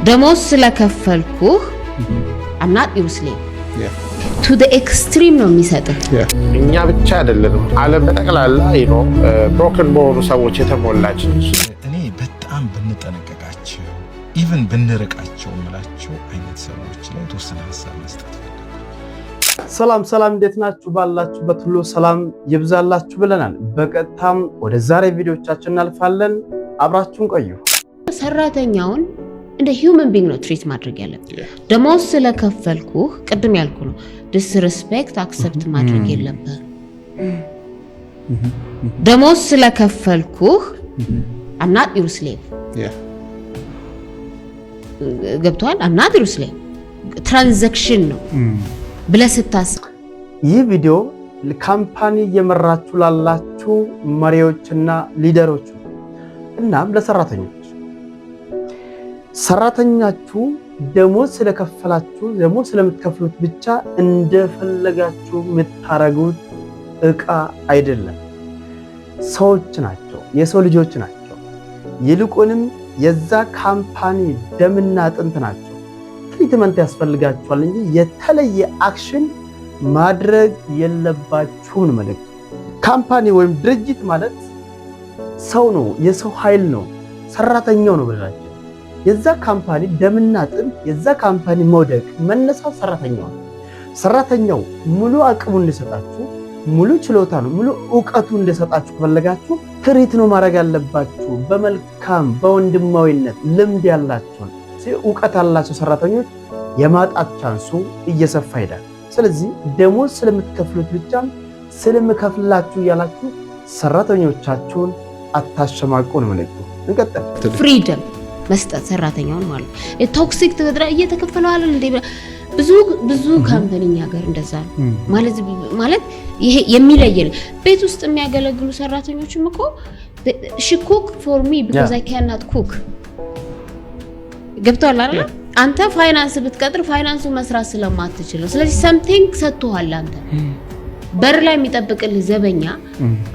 ደሞዝ ስለከፈልኩህ I'm not your slave. To the extreme ነው የሚሰጥህ። እኛ ብቻ አይደለንም ዓለም በጠቅላላ ብሮከን በሆኑ ሰዎች የተሞላች ነች። እኔ በጣም ብንጠነቀቃቸው ኢቭን ብንርቃቸው ማለት አይነት ሰዎች ላይ ተወሰነ ሐሳብ መስጠት ፈልጋለሁ። ሰላም እንዴት ናችሁ? ባላችሁበት ሁሉ ሰላም ይብዛላችሁ ብለናል። በቀጥታም ወደ ዛሬ ቪዲዮቻችን እናልፋለን። አብራችሁን ቆዩ። ሰራተኛውን እንደ ሂዩመን ቢንግ ነው ትሪት ማድረግ ያለብህ። ደሞዝ ስለከፈልኩህ ቅድም ያልኩ ነው ዲስሪስፔክት አክሰፕት ማድረግ የለብህ። ደሞዝ ስለከፈልኩህ I'm not your slave. ገብቷል? I'm not your slave. ትራንዛክሽን ነው ብለህ ስታስብ ይህ ቪዲዮ ለካምፓኒ እየመራችሁ ላላችሁ መሪዎችና ሊደሮች እናም ለሰራተኞች ሰራተኛችሁ ደሞዝ ስለከፈላችሁ ደሞዝ ስለምትከፍሉት ብቻ እንደፈለጋችሁ የምታረጉት እቃ አይደለም። ሰዎች ናቸው፣ የሰው ልጆች ናቸው። ይልቁንም የዛ ካምፓኒ ደምና አጥንት ናቸው። ትሪትመንት ያስፈልጋችኋል እንጂ የተለየ አክሽን ማድረግ የለባችሁም ማለት። ካምፓኒ ወይም ድርጅት ማለት ሰው ነው፣ የሰው ኃይል ነው፣ ሰራተኛው ነው ብላችሁ የዛ ካምፓኒ ደምና አጥንት የዛ ካምፓኒ መውደቅ መነሳት ሰራተኛው ሙሉ አቅሙ እንዲሰጣችሁ ሙሉ ችሎታ ነው ሙሉ ዕውቀቱ እንዲሰጣችሁ ከፈለጋችሁ ትሪት ነው ማድረግ ያለባችሁ። በመልካም በወንድማዊነት ልምድ ያላችሁ ዕውቀት ያላችሁ ሰራተኞች የማጣት ቻንሱ እየሰፋ ይሄዳል። ስለዚህ ደሞዝ ስለምትከፍሉት ብቻ ስለምከፍላችሁ ያላችሁ ሰራተኞቻችሁን አታሸማቁ ነው ማለት ነው። እንቀጥል። ፍሪደም መስጠት ሰራተኛውን ማለት ቶክሲክ ተደራ እየተከፈለው አይደል እንዴ? ብዙ ካምፓኒኛ ሀገር እንደዛ ማለት ይሄ የሚለየን ቤት ውስጥ የሚያገለግሉ ሰራተኞችም እኮ she cook for me because I cannot cook ገብቷል አይደል? አንተ ፋይናንስ ብትቀጥር ፋይናንሱ መስራት ስለማትችል ነው። ስለዚህ something ሰጥቷል። አንተ በር ላይ የሚጠብቅልህ ዘበኛ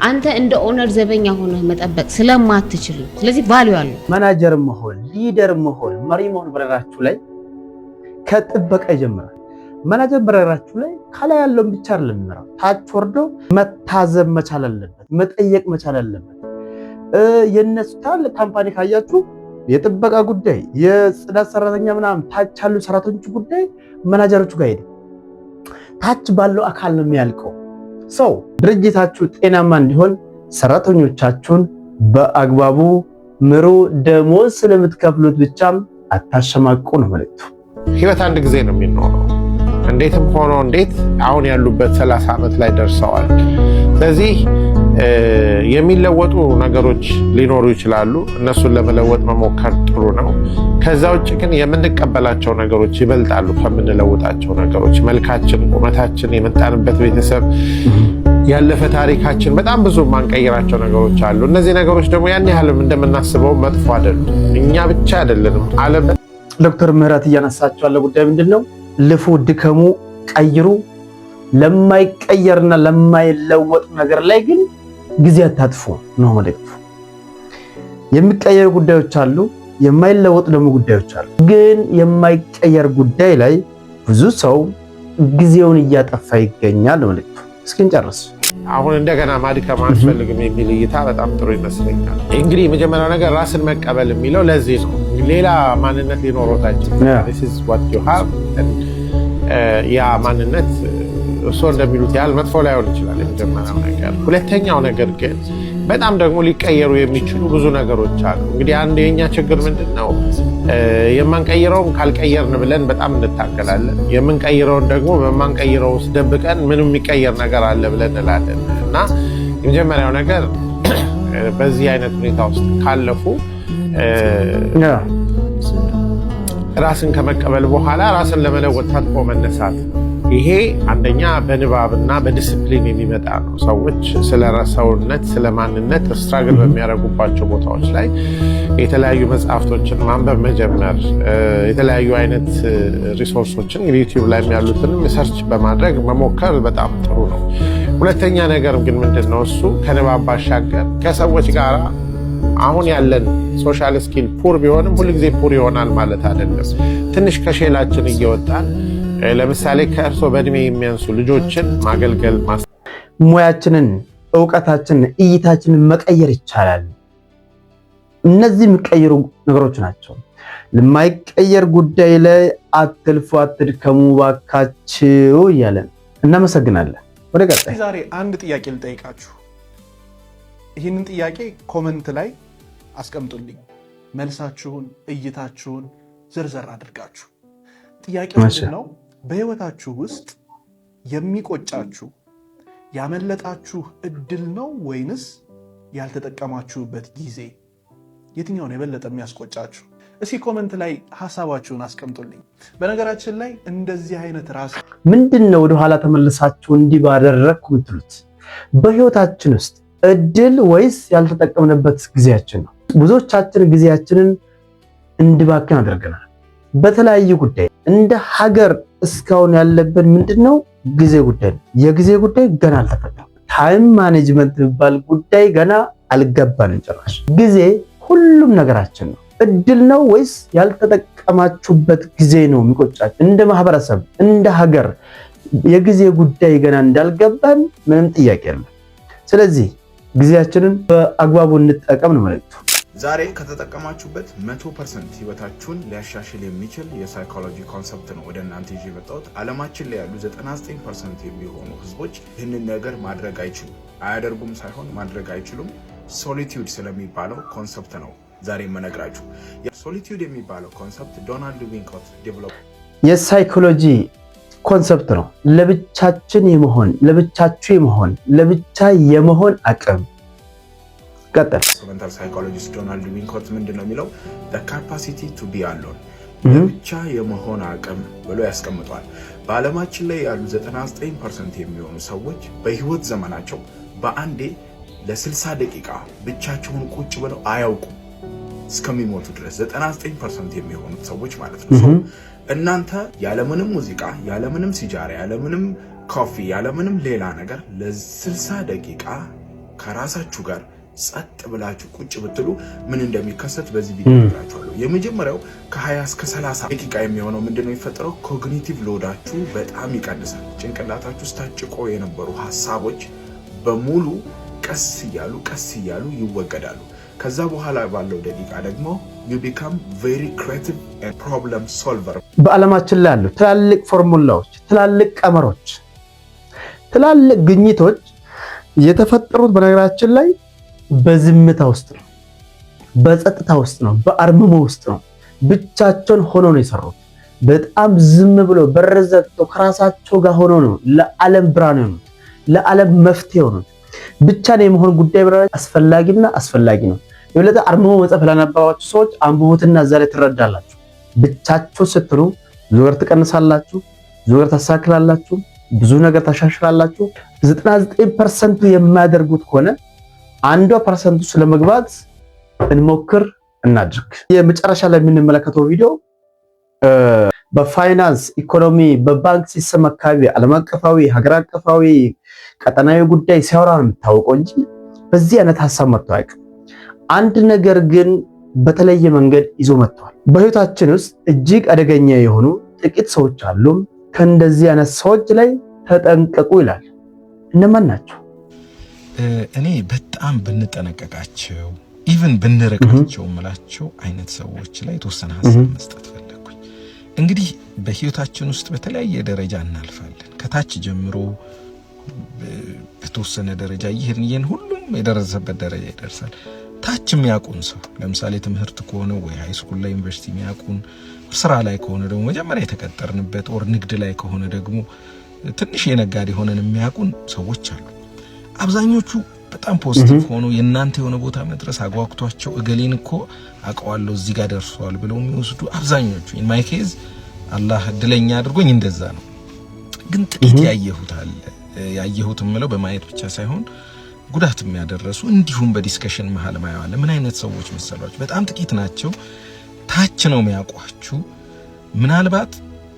አንተ እንደ ኦነር ዘበኛ ሆነህ መጠበቅ ስለማትችል ነው። ስለዚህ ቫልዩ አለው። ማናጀር መሆን ሊደር መሆን መሪ መሆን በረራችሁ ላይ ከጥበቃ ይጀምራል። ማናጀር በረራችሁ ላይ ከላይ ያለውን ብቻ አይደለም የሚመራው፣ ታች ወርዶ መታዘብ መቻል አለበት፣ መጠየቅ መቻል አለበት። የነሱ ታል ካምፓኒ ካያችሁ የጥበቃ ጉዳይ የጽዳት ሰራተኛ ምናምን ታች ያሉ ሰራተኞች ጉዳይ ማናጀሮቹ ጋር ሄደ ታች ባለው አካል ነው የሚያልቀው። ሰው ድርጅታችሁ ጤናማ እንዲሆን ሰራተኞቻችሁን በአግባቡ ምሩ። ደሞዝ ስለምትከፍሉት ብቻም አታሸማቁ ነው መልእክቱ። ህይወት አንድ ጊዜ ነው የሚኖረው። እንዴትም ሆኖ እንዴት አሁን ያሉበት 30 ዓመት ላይ ደርሰዋል። ስለዚህ የሚለወጡ ነገሮች ሊኖሩ ይችላሉ። እነሱን ለመለወጥ መሞከር ጥሩ ነው። ከዛ ውጭ ግን የምንቀበላቸው ነገሮች ይበልጣሉ ከምንለውጣቸው ነገሮች። መልካችን፣ ቁመታችን፣ የመጣንበት ቤተሰብ፣ ያለፈ ታሪካችን፣ በጣም ብዙ ማንቀይራቸው ነገሮች አሉ። እነዚህ ነገሮች ደግሞ ያን ያህልም እንደምናስበው መጥፎ አይደሉም። እኛ ብቻ አይደለንም ዓለም። ዶክተር ምህረት እያነሳቸው ያለ ጉዳይ ምንድነው? ልፉ፣ ድከሙ፣ ቀይሩ። ለማይቀየርና ለማይለወጥ ነገር ላይ ግን ጊዜ አታጥፉ ነው መልእክቱ። የሚቀየሩ ጉዳዮች አሉ፣ የማይለወጡ ደግሞ ጉዳዮች አሉ። ግን የማይቀየር ጉዳይ ላይ ብዙ ሰው ጊዜውን እያጠፋ ይገኛል መልእክቱ። እስኪ እንጨርስ። አሁን እንደገና ማድከም አልፈልግም የሚል እይታ በጣም ጥሩ ይመስለኛል። እንግዲህ መጀመሪያው ነገር ራስን መቀበል የሚለው ለዚህ ነው። ሌላ ማንነት ሊኖሮታችሁ this is what you have ያ ማንነት እሱ እንደሚሉት ያህል መጥፎ ላይሆን ይችላል የመጀመሪያው ነገር። ሁለተኛው ነገር ግን በጣም ደግሞ ሊቀየሩ የሚችሉ ብዙ ነገሮች አሉ። እንግዲህ አንድ የኛ ችግር ምንድነው? የማንቀይረውም ካልቀየርን ብለን በጣም እንታገላለን። የምንቀይረውን ደግሞ በማንቀይረው ውስጥ ደብቀን ምንም የሚቀየር ነገር አለ ብለን እንላለን። እና የመጀመሪያው ነገር በዚህ አይነት ሁኔታ ውስጥ ካለፉ ራስን ከመቀበል በኋላ ራስን ለመለወጥ ታጥቆ መነሳት። ይሄ አንደኛ በንባብና በዲሲፕሊን የሚመጣ ነው። ሰዎች ስለ ሰውነት ስለ ማንነት ስትራግል በሚያደርጉባቸው ቦታዎች ላይ የተለያዩ መጽሐፍቶችን ማንበብ መጀመር፣ የተለያዩ አይነት ሪሶርሶችን ዩቲዩብ ላይ ያሉትን ሪሰርች በማድረግ መሞከር በጣም ጥሩ ነው። ሁለተኛ ነገር ግን ምንድነው እሱ ከንባብ ባሻገር ከሰዎች ጋር አሁን ያለን ሶሻል ስኪል ፑር ቢሆንም ሁልጊዜ ፑር ይሆናል ማለት አይደለም። ትንሽ ከሼላችን እየወጣን ለምሳሌ ከእርሶ በእድሜ የሚያንሱ ልጆችን ማገልገል ሙያችንን፣ ዕውቀታችንን፣ እይታችንን መቀየር ይቻላል። እነዚህ የሚቀየሩ ነገሮች ናቸው። ለማይቀየር ጉዳይ ላይ አትልፉ፣ አትድከሙ ባካችሁ እያለን እናመሰግናለን። ወደ ቀጣይ ዛሬ አንድ ጥያቄ ልጠይቃችሁ። ይህንን ጥያቄ ኮመንት ላይ አስቀምጡልኝ። መልሳችሁን፣ እይታችሁን ዝርዝር አድርጋችሁ። ጥያቄው ምንድን ነው? በህይወታችሁ ውስጥ የሚቆጫችሁ ያመለጣችሁ እድል ነው ወይንስ ያልተጠቀማችሁበት ጊዜ? የትኛው ነው የበለጠ የሚያስቆጫችሁ? እስኪ ኮመንት ላይ ሐሳባችሁን አስቀምጡልኝ። በነገራችን ላይ እንደዚህ አይነት ራስ ምንድነው ወደ ኋላ ተመልሳችሁ እንዲህ ባደረግኩ የምትሉት በህይወታችን ውስጥ እድል ወይስ ያልተጠቀምንበት ጊዜያችን ነው? ብዙዎቻችን ጊዜያችንን እንዲባክን አድርገናል በተለያዩ ጉዳይ። እንደ ሀገር እስካሁን ያለብን ምንድነው? ጊዜ ጉዳይ ነው። የጊዜ ጉዳይ ገና አልተፈታም። ታይም ማኔጅመንት የሚባል ጉዳይ ገና አልገባንም ጭራሽ። ጊዜ ሁሉም ነገራችን ነው። እድል ነው ወይስ ያልተጠቀማችሁበት ጊዜ ነው የሚቆጫችሁ? እንደ ማህበረሰብ እንደ ሀገር የጊዜ ጉዳይ ገና እንዳልገባን ምንም ጥያቄ የለም። ስለዚህ ጊዜያችንን በአግባቡ እንጠቀም ነው መልእክቱ። ዛሬ ከተጠቀማችሁበት 100% ህይወታችሁን ሊያሻሽል የሚችል የሳይኮሎጂ ኮንሰፕት ነው ወደ እናንተ ይዤ የመጣሁት። ዓለማችን ላይ ያሉ 99% የሚሆኑ ህዝቦች ይህንን ነገር ማድረግ አይችሉም። አያደርጉም ሳይሆን ማድረግ አይችሉም። ሶሊቲዩድ ስለሚባለው ኮንሰፕት ነው ዛሬ የምነግራችሁ። ሶሊቲዩድ የሚባለው ኮንሰፕት ዶናልድ ዊንኮት ዴቨሎፕ የሳይኮሎጂ ኮንሰፕት ነው። ለብቻችን የመሆን ለብቻችሁ የመሆን ለብቻ የመሆን አቅም ቀጥል። ሜንታል ሳይኮሎጂስት ዶናልድ ዊንኮት ምንድነው የሚለው? the capacity to be alone ለብቻ የመሆን አቅም ብሎ ያስቀምጧል። በዓለማችን ላይ ያሉ 99% የሚሆኑ ሰዎች በህይወት ዘመናቸው በአንዴ ለ60 ደቂቃ ብቻቸውን ቁጭ ብለው አያውቁም እስከሚሞቱ ድረስ 99% የሚሆኑት ሰዎች ማለት ነው። እናንተ ያለምንም ሙዚቃ፣ ያለምንም ሲጃራ፣ ያለምንም ኮፊ፣ ያለምንም ሌላ ነገር ለ60 ደቂቃ ከራሳችሁ ጋር ጸጥ ብላችሁ ቁጭ ብትሉ ምን እንደሚከሰት በዚህ ቪዲዮ እነግራችኋለሁ። የመጀመሪያው ከ20 እስከ 30 ደቂቃ የሚሆነው ምንድነው የሚፈጠረው? ኮግኒቲቭ ሎዳችሁ በጣም ይቀንሳል። ጭንቅላታችሁ ውስጥ ታጭቆ የነበሩ ሐሳቦች በሙሉ ቀስ እያሉ ይወገዳሉ። ከዛ በኋላ ባለው ደቂቃ ደግሞ you become very creative and problem solver። በዓለማችን ላይ ያሉ ትላልቅ ፎርሙላዎች፣ ትላልቅ ቀመሮች፣ ትላልቅ ግኝቶች የተፈጠሩት በነገራችን ላይ በዝምታ ውስጥ ነው፣ በጸጥታ ውስጥ ነው፣ በአርምሞ ውስጥ ነው። ብቻቸውን ሆኖ ነው የሰሩት። በጣም ዝም ብሎ በረዘግተው ከራሳቸው ጋር ሆኖ ነው ለዓለም ብርሃን ነው፣ ለዓለም መፍትሄ ነው። ብቻ ነው የመሆን ጉዳይ ብራ አስፈላጊና አስፈላጊ ነው። የበለጠ አርምሞ መጽሐፍ ላነበባችሁ ሰዎች አንብቡትና እዛ ላይ ትረዳላችሁ። ብቻችሁ ስትሉ ብዙ ነገር ትቀንሳላችሁ፣ ብዙ ነገር ታሳክላላችሁ፣ ብዙ ነገር ታሻሽላላችሁ። 99% የማያደርጉት ከሆነ 1% ስለመግባት እንሞክር እናድርግ። የመጨረሻ ላይ የምንመለከተው ቪዲዮ በፋይናንስ ኢኮኖሚ፣ በባንክ ሲስተም አካባቢ ዓለም አቀፋዊ፣ ሀገር አቀፋዊ፣ ቀጠናዊ ጉዳይ ሲያወራ ነው የምታወቀው እንጂ በዚህ አይነት ሐሳብ መጥቶ አያውቅም። አንድ ነገር ግን በተለየ መንገድ ይዞ መጥቷል። በህይወታችን ውስጥ እጅግ አደገኛ የሆኑ ጥቂት ሰዎች አሉ። ከእንደዚህ አይነት ሰዎች ላይ ተጠንቀቁ ይላል። እነማን ናቸው? እኔ በጣም ብንጠነቀቃቸው ኢቭን ብንርቃቸው ምላቸው አይነት ሰዎች ላይ የተወሰነ ሐሳብ መስጠት ፈለኩኝ። እንግዲህ በህይወታችን ውስጥ በተለያየ ደረጃ እናልፋለን። ከታች ጀምሮ በተወሰነ ደረጃ ይሄን ሁሉም የደረሰበት ደረጃ ይደርሳል። ታች የሚያውቁን ሰው ለምሳሌ ትምህርት ከሆነ ወይ ሃይ ስኩል ላይ ዩኒቨርሲቲ የሚያውቁን፣ ስራ ላይ ከሆነ ደግሞ መጀመሪያ የተቀጠርንበት ኦር ንግድ ላይ ከሆነ ደግሞ ትንሽ የነጋዴ ሆነን የሚያውቁን ሰዎች አሉ። አብዛኞቹ በጣም ፖዚቲቭ ሆኖ የናንተ የሆነ ቦታ መድረስ አጓግቷቸው እገሌን እኮ አውቀዋለሁ እዚህ ጋር ደርሷል ብለው የሚወስዱ አብዛኞቹ ኢን ማይ ኬዝ አላህ እድለኛ አድርጎኝ እንደዛ ነው። ግን ጥቂት ያየሁት ምለው በማየት ብቻ ሳይሆን ጉዳት የሚያደርሱ እንዲሁም በዲስከሽን መሃል ማያዋለ ምን አይነት ሰዎች መሰሏችሁ? በጣም ጥቂት ናቸው። ታች ነው የሚያውቋችሁ። ምናልባት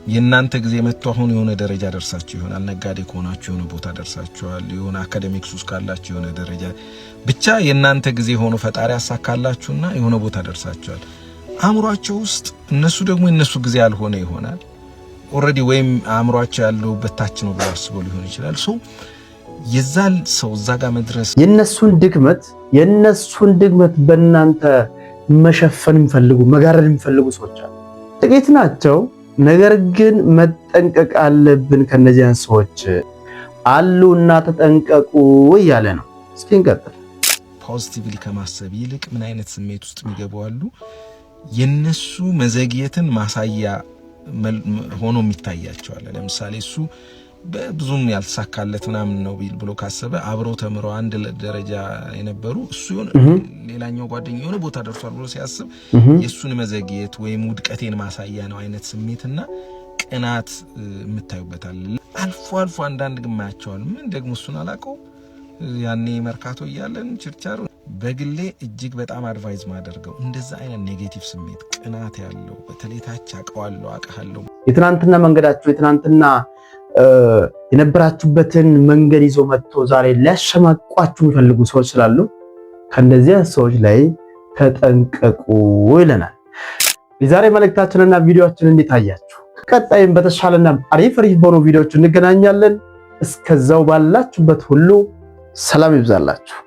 የናንተ ጊዜ መጥቶ አሁን የሆነ ደረጃ ደርሳችሁ ይሆናል። ነጋዴ ከሆናችሁ የሆነ ቦታ ደርሳችኋል። የሆነ አካዳሚክስ ውስጥ ካላችሁ የሆነ ደረጃ ብቻ የናንተ ጊዜ ሆኖ ፈጣሪ ያሳካላችሁና የሆነ ቦታ ደርሳችኋል። አእምሯቸው ውስጥ እነሱ ደግሞ የነሱ ጊዜ ያልሆነ ይሆናል ኦሬዲ ወይም አእምሯቸው ያለው በታች ነው ብለው አስበው ሊሆን ይችላል። የዛል ሰው እዛ ጋር መድረስ የነሱን ድክመት በእናንተ መሸፈን የሚፈልጉ መጋረድ የሚፈልጉ ሰዎች አሉ። ጥቂት ናቸው። ነገር ግን መጠንቀቅ አለብን ከነዚህ ሰዎች አሉና ተጠንቀቁ እያለ ነው። እስኪ እንቀጥል። ፖዚቲቭሊ ከማሰብ ይልቅ ምን አይነት ስሜት ውስጥ የሚገቡ አሉ? የነሱ መዘግየትን ማሳያ ሆኖ የሚታያቸዋል። ለምሳሌ እሱ በብዙም ያልተሳካለት ምናምን ነው ብሎ ካሰበ አብሮ ተምሮ አንድ ደረጃ የነበሩ እሱ ሌላኛው ጓደኛው የሆነ ቦታ ደርሷል ብሎ ሲያስብ የሱን መዘግየት ወይም ውድቀቴን ማሳያ ነው አይነት ስሜትና ቅናት የምታዩበታል። አልፎ አልፎ አንዳንድ ግማያቸዋል። ምን ደግሞ እሱን አላቀው ያኔ መርካቶ እያለን ችርቻሩ በግሌ እጅግ በጣም አድቫይዝ ማደርገው እንደዛ አይነት ኔጌቲቭ ስሜት ቅናት ያለው በተለይ ታች አቀዋለሁ አቀሃለሁ የትናንትና መንገዳችሁ የትናንትና የነበራችሁበትን መንገድ ይዞ መጥቶ ዛሬ ሊያሸማቋችሁ የሚፈልጉ ሰዎች ስላሉ ከነዚያ ሰዎች ላይ ተጠንቀቁ ይለናል። የዛሬ መልእክታችንና ቪዲዮአችንን እንዴት አያችሁ? ቀጣይም በተሻለና አሪፍ በሆኑ ቪዲዮዎች እንገናኛለን። እስከዛው ባላችሁበት ሁሉ ሰላም ይብዛላችሁ።